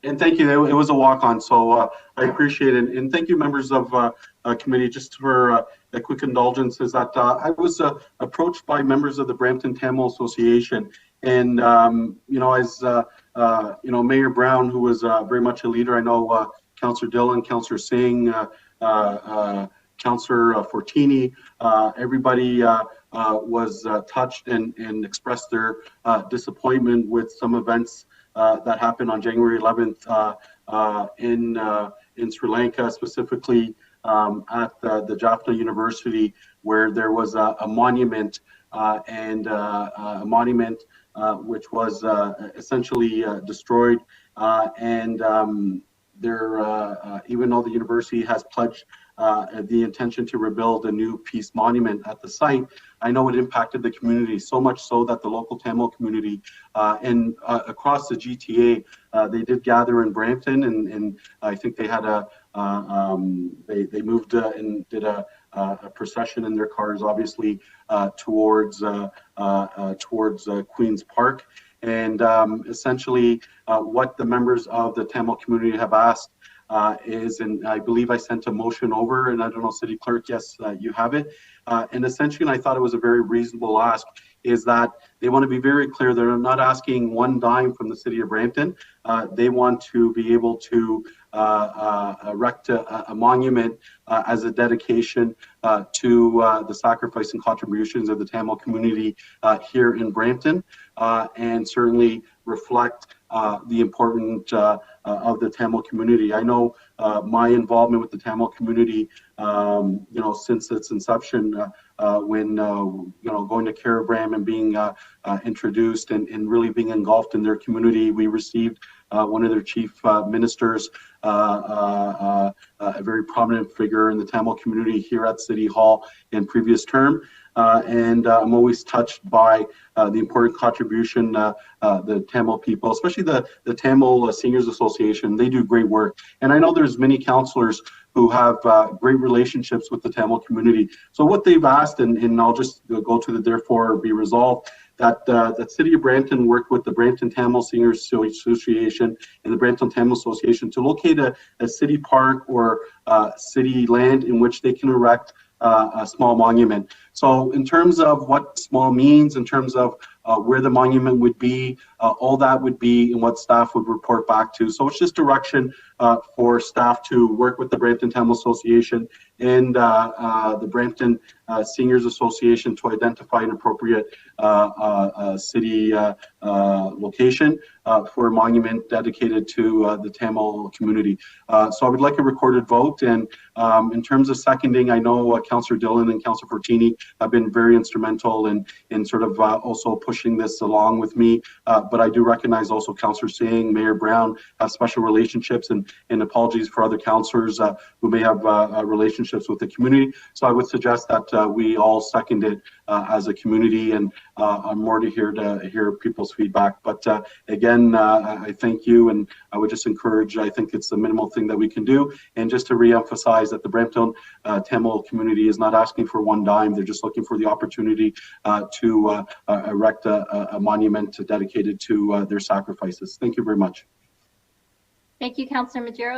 And thank you. It was a walk-on, so I appreciate it. And thank you, members of committee. Just for a quick indulgence, is that I was approached by members of the Brampton Tamil Association, and as Mayor Brown, who was very much a leader. I know Councillor Dillon, Councillor Singh, Councillor Fortini, everybody was touched and expressed their disappointment with some events that happened on January 11th in Sri Lanka, specifically at the Jaffna University, where there was a monument which was essentially destroyed. Even though the university has pledged the intention to rebuild a new peace monument at the site, I know it impacted the community so much so that the local Tamil community and across the GTA, they did gather in Brampton, and I think they had they moved and did a procession in their cars, obviously towards Queen's Park. And essentially, what the members of the Tamil community have asked is, and I believe I sent a motion over, and I don't know, City Clerk, yes, you have it. And essentially, and I thought it was a very reasonable ask, is that they want to be very clear. They're not asking one dime from the City of Brampton. They want to be able to erect a monument as a dedication to the sacrifice and contributions of the Tamil community here in Brampton, and certainly reflect the importance of the Tamil community. I know my involvement with the Tamil community, since its inception, when going to Caribram and being introduced and really being engulfed in their community. We received one of their chief ministers, a very prominent figure in the Tamil community here at City Hall in previous term. And I'm always touched by the important contribution the Tamil people, especially the Tamil Seniors Association. They do great work. And I know there's many councillors who have great relationships with the Tamil community. So what they've asked, and I'll just go to the therefore be resolved, that City of Brampton worked with the Brampton Tamil Seniors Association and the Brampton Tamil Association to locate a city park or city land in which they can erect a small monument. So in terms of what small means, in terms of where the monument would be, all that would be in what staff would report back to. So it's just direction for staff to work with the Brampton Tamil Association and the Brampton Seniors Association to identify an appropriate city location for a monument dedicated to the Tamil community. So I would like a recorded vote. And in terms of seconding, I know Councillor Dillon and Councillor Fortini have been very instrumental in sort of also pushing this along with me. But I do recognize also Councillor Singh, Mayor Brown have special relationships, and apologies for other councillors who may have relationships with the community. So I would suggest that we all second it as a community, and I'm more to hear people's feedback. But again, I thank you, and I would just encourage, I think it's the minimal thing that we can do. And just to re-emphasize that the Brampton Tamil community is not asking for one dime. They're just looking for the opportunity to erect a monument dedicated to their sacrifices. Thank you very much. Thank you, Councillor Majeros.